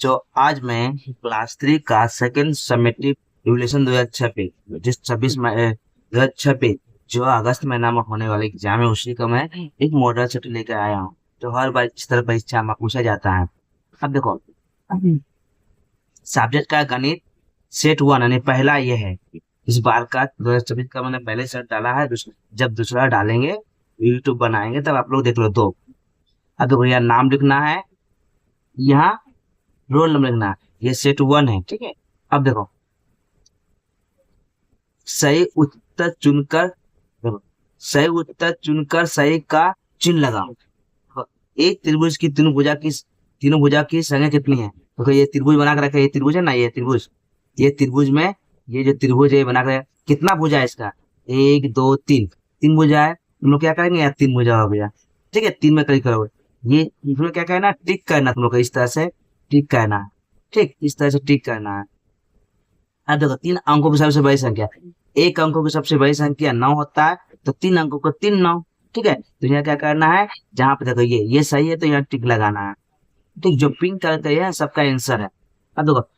जो आज मैं क्लास 3 का सेकंड समेटिव रिवोल्यूशन 2026 जिस 2026 जो अगस्त महीना में होने वाले एग्जाम है उसी का मैं एक मॉडल सेट लेकर आया हूँ। जो हर बार इस तरह परीक्षा में पूछा जाता है। अब देखो, सब्जेक्ट का गणित सेट 1 यानी पहला ये है। इस बार का 2026 का मैंने पहले सेट डाला है। जब दूसरा डालेंगे, यूट्यूब बनाएंगे, तब आप लोग देख लो। दो, अब देखो यहाँ नाम लिखना है, यहाँ रोल नंबर लिखना है। ये सेट 1 है, ठीक है। अब देखो, सही उत्तर चुनकर देखो, सही उत्तर चुनकर सही का चिन्ह लगाओ। देखो, एक त्रिभुज की तीनों भुजा की संख्या कितनी है? देखो, ये त्रिभुज बना कर रखा है। ये त्रिभुज है ना, ये त्रिभुज में ये जो त्रिभुज है ये बना कर कितना भुजा है इसका? 1 2 3, 3 भुजा है। तुम लोग क्या करेंगे यार? 3 भुजा हो गया, ठीक है। 3 में क्लिक करोगे। ये इसमें क्या करना? टिक करना। तुम लोग को इस तरह से टिक करना है, ठीक, इस तरह से टिक करना है। अब देखो, 3 अंकों की सबसे बड़ी संख्या, एक अंकों की सबसे बड़ी संख्या 9 होता है, तो 3 अंकों को 3 9, ठीक है। तो यहाँ क्या करना है? जहां पे देखो ये सही है तो यहाँ टिक लगाना है, ठीक। जो पिंक कलर का है सबका आंसर है। अब देखो,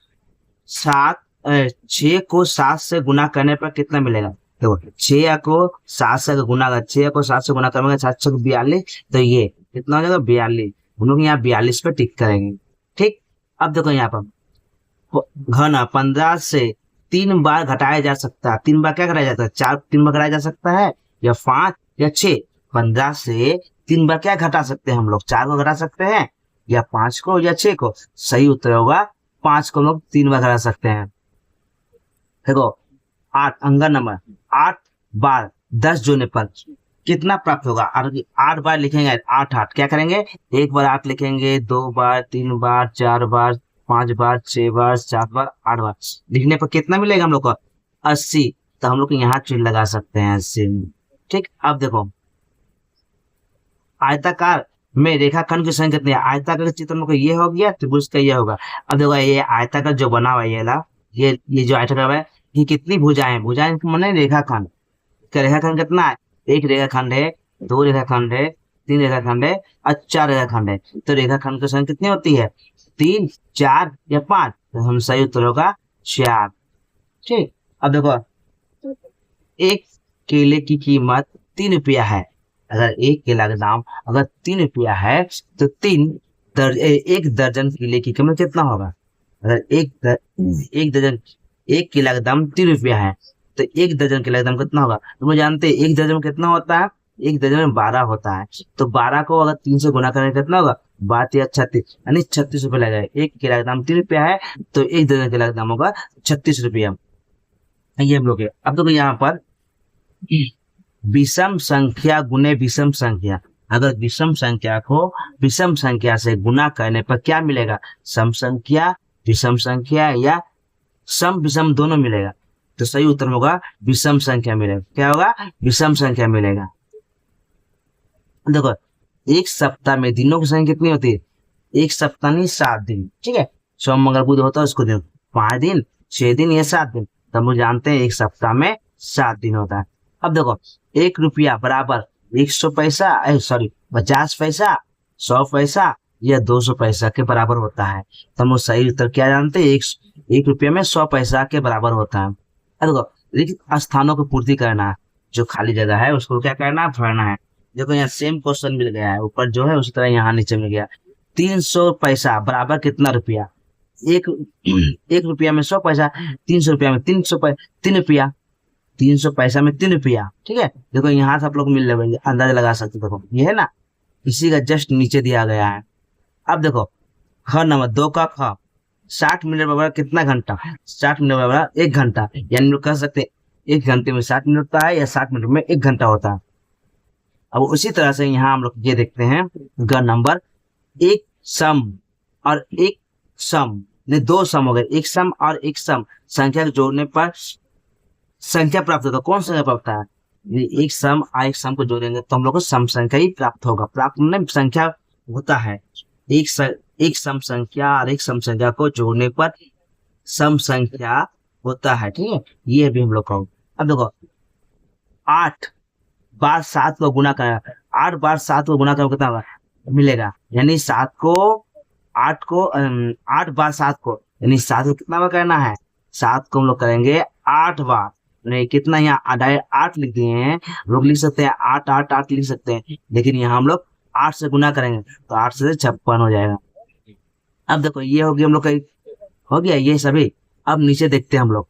6 को 7 से गुना करने पर कितना मिलेगा? देखो, 6 को 7 से गुना कर 6 को 7 से गुना करेंगे, 7 6 42, तो ये कितना हो जाएगा? 42। हम लोग यहाँ 42 पे टिक करेंगे, ठीक। अब देखो यहाँ पर घन 15 से 3 बार घटाया जा सकता है। 3 बार क्या कराया जाता है? 4 3 बार कराया जा सकता है, या 5 या 6। 15 से 3 बार क्या घटा सकते हैं हम लोग? 4 को घटा सकते हैं, या 5 को, या 6 को। सही उत्तर होगा 5 को लोग 3 बार घटा सकते हैं। देखो, 8 अंगन नंबर 8 बार 10 जोड़ने पर कितना प्राप्त होगा? 8 बार लिखेंगे, 8 8 क्या करेंगे? एक बार 8 लिखेंगे, 2 बार, 3 बार, 4 बार, 5 बार, 6 बार, 7 बार, 8 बार लिखने पर कितना मिलेगा हम लोग को? 80। तो हम लोग यहाँ चिन्ह लगा सकते हैं 80, ठीक। अब देखो, आयताकार में रेखाखंड की संख्या कितनी है? आयताकार का चित्र में ये हो गया, त्रिभुज का ये होगा। अब देखो, ये आयताकार जो बना हुआ है ये जो आयताकार है, ये कितनी भुजाएं? भुजाएं माने रेखाखंड का रेखाखंड कितना है? एक रेखाखंड है, 2 रेखाखंड है, 3 रेखाखंड है और 4 रेखाखंड है। तो रेखाखंड की संख्या कितनी होती है? 3 4 या 5? तो हम सही उत्तर होगा 4, ठीक। अब देखो, एक केले की कीमत 3 रुपया है। अगर एक केला का दाम अगर 3 रुपया है, तो एक दर्जन केले की कीमत कितना होगा? अगर एक दर्जन एक केला का दाम 3 रुपया है, तो एक दर्जन केला का दाम कितना होगा? तुम लोग जानते हैं एक दर्जन में कितना होता है? एक दर्जन में 12 होता है। तो 12 को अगर 3 से गुना करें कितना होगा? 12 या 36, यानी 36 रुपये लगेगा। एक केला का दाम 3 रुपया है, तो एक दर्जन केला का दाम होगा 36 रुपया। ये हम लोग अब देखो यहाँ पर विषम संख्या गुने विषम संख्या। अगर विषम संख्या को विषम संख्या से गुना करने पर क्या मिलेगा? सम संख्या, विषम संख्या या सम विषम दोनों मिलेगा। तो सही उत्तर होगा विषम संख्या मिलेगा। क्या होगा? विषम संख्या मिलेगा। देखो, एक सप्ताह में दिनों की संख्या कितनी होती है? एक सप्ताह नहीं, 7 दिन, ठीक है। सोम मंगल बुध होता है उसको दिन 5 दिन, 6 दिन या 7 दिन। तो हम लोग जानते हैं एक सप्ताह में 7 दिन होता है। अब देखो, 1 रुपया बराबर 100 पैसा, सॉरी 50 पैसा, 100 पैसा या 200 पैसा के बराबर होता है। तो हम लोग सही उत्तर क्या जानते हैं? एक रुपया में 100 पैसा के बराबर होता है। अब देखो, रिक्त स्थानों की पूर्ति करना है। जो खाली जगह है उसको क्या करना है? भरना है। देखो, यहाँ सेम क्वेश्चन मिल गया है, ऊपर जो है उसी तरह यहाँ नीचे मिल गया। 300 पैसा बराबर कितना रुपया? एक एक रुपया में 100 पैसा, 300 रुपया में 3 रुपया, 300 पैसा में 3 रुपया, ठीक है। देखो, यहाँ से आप लोग मिल लेंगे, अंदाजा लगा सकते। देखो, ये है ना, इसी का जस्ट नीचे दिया गया है। अब देखो, ख नंबर 2 का ख 60 मिनट बराबर कितना घंटा? 60 मिनट बराबर 1 घंटा, यानी लोग कह सकते हैं 1 घंटे में 60 मिनट होता है, या 60 मिनट में 1 घंटा होता है। अब उसी तरह से यहाँ हम लोग ये देखते हैं, ग नंबर एक सम और एक सम ने 2 सम हो गए। एक सम और एक सम संख्या जोड़ने पर संख्या प्राप्त होता है। कौन संख्या प्राप्त है? एक सम और एक सम को जोड़ेंगे तो हम लोग को सम संख्या ही प्राप्त होगा। प्राप्त में संख्या होता है, एक सम संख्या और एक सम संख्या को जोड़ने पर सम संख्या होता है, ठीक है। ये भी हम लोग का। अब देखो, 8 बार 7 को गुना कर 8 बार 7 को गुना करो कितना होगा? मिलेगा, यानी 7 को 8 बार 7 को, यानी 7 को कितना बार करना है, 7 को हम लोग करेंगे 8 बार। नहीं कितना, यहाँ 8 लिख दिए हैं, लोग लिख सकते हैं 8 8 8 लिख सकते हैं, लेकिन यहाँ हम लोग 8 से गुना करेंगे तो 8 से 56 हो जाएगा। अब देखो ये हो गया हम लोग का, हो गया ये सभी। अब नीचे देखते हैं हम लोग,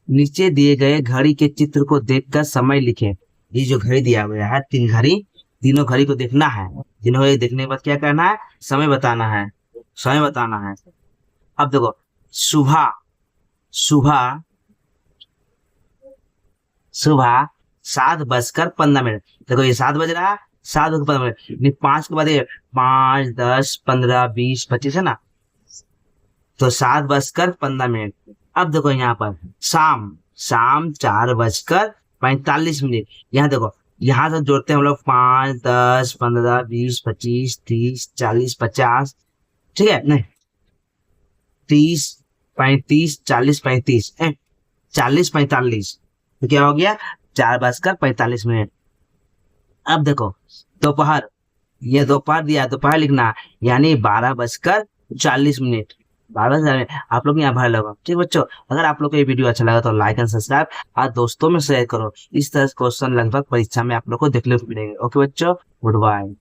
नीचे दिए गए घड़ी के चित्र को देखकर समय लिखें। ये जो घड़ी दिया हुआ है 3 घड़ी, तीनों घड़ी को देखना है, तीनों घड़ी देखने के बाद क्या करना है, समय बताना है, समय बताना है। अब देखो सुबह सुबह सुबह 7:15। देखो ये 7 बज रहा है, 7:15, 5 के बाद ये 5 10 15 20 25 है ना, तो 7:15। अब देखो यहाँ पर शाम शाम 4:45। यहाँ देखो, यहाँ से जोड़ते हैं हम लोग 5 10 15 20 25 30 40 50, ठीक है, नहीं 30 35 40 35, 40 45, तो क्या हो गया 4:45। अब देखो दोपहर, ये दोपहर दिया, दोपहर लिखना है, यानी 12:40। 12 आप लोग यहाँ भर लगा, ठीक बच्चों। अगर आप लोग को ये वीडियो अच्छा लगा तो लाइक एंड सब्सक्राइब और दोस्तों में शेयर करो। इस तरह क्वेश्चन लगभग परीक्षा में आप लोग को देखने को मिलेंगे। ओके बच्चों, गुड बाय।